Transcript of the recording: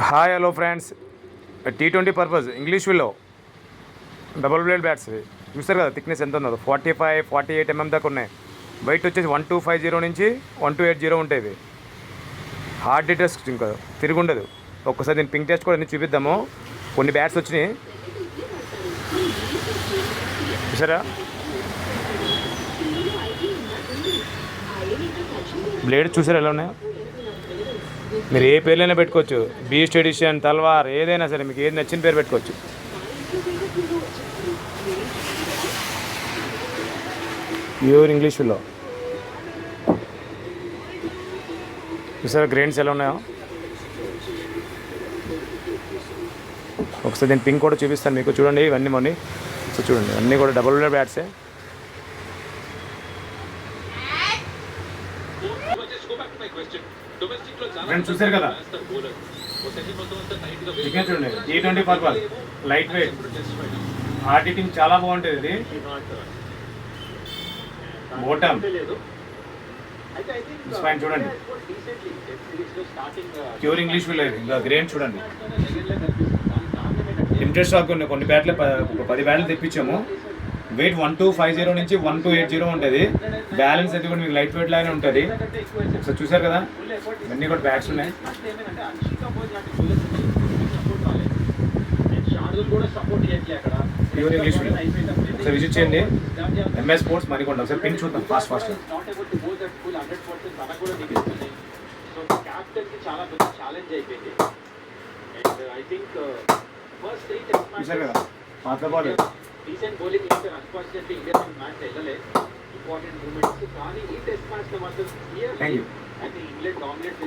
Hi hello friends, T20 purpose English willow double blade bats చూస్తారు కదా. Thickness ఎంత ఉందో 45-48 mm దాకా ఉన్నాయి. వెయిట్ వచ్చేసి 1250 నుంచి 1280 ఉంటుంది. హార్డ్ టెస్ట్ ఇంకా తిరుగుండదు. ఒక్కసారి దీన్ని పింక్ టెస్ట్ కూడా అన్ని చూపిద్దాము. కొన్ని బ్యాట్స్ వచ్చినాయి చూసారా. బ్లేడ్ చూసారా ఎలా ఉన్నాయో. మీరు ఏ పేర్లైనా పెట్టుకోవచ్చు. బీస్ట్ ఎడిషన్, తల్వార్, ఏదైనా సరే మీకు ఏది నచ్చిన పేరు పెట్టుకోవచ్చు. ప్యూర్ ఇంగ్లీష్లో చూసారా గ్రెయిన్స్ ఎలా ఉన్నాయో. ఒకసారి దీని పింక్ కూడా చూపిస్తాను మీకు. చూడండి ఇవన్నీ మొన్న చూడండి, అన్నీ కూడా డబుల్ బ్లేడ్ బ్యాట్సే. ఫ్రెండ్స్ చూసారు కదా, చికెన్ చూడండి. T20 purple light weight, hard hitting చాలా బాగుంటుంది. ఇది బోటమ్ స్పైన్ చూడండి, ప్యూర్ ఇంగ్లీష్ విల్. ఇంకా గ్రెయిన్ చూడండి. ఇంట్రెస్ట్ స్టాక్ ఉన్నాయి. కొన్ని బ్యాట్లు 10 బ్యాట్లు తెప్పించాము. వెయిట్ 1250 నుంచి 1280 ఉంటుంది. బ్యాలెన్స్ అయితే కూడా మీకు లైట్ వెయిట్ లాగానే ఉంటుంది. ఒకసారి చూసారు కదా, ఇవన్నీ కూడా బ్యాట్స్ ఉన్నాయి. ప్యూర్ ఇంగ్లీష్ ఒకసారి విజిట్ చేయండి. MS sports Marikonda. ఒకసారి పిన్ చూద్దాం ఫాస్ట్. చూసారు కదా, పాత బాల్. రీసెంట్ బౌలింగ్ ఇచ్చారు. అన్ఫార్చునేట్లీ ఇండియా మ్యాచ్ వెళ్ళలేదు. ఇంపార్టెంట్ మూమెంట్స్ కానీ ఈ టెస్ట్ మ్యాచ్ లో మాత్రం క్లియర్లీ ఇంగ్లాండ్ డామినేట్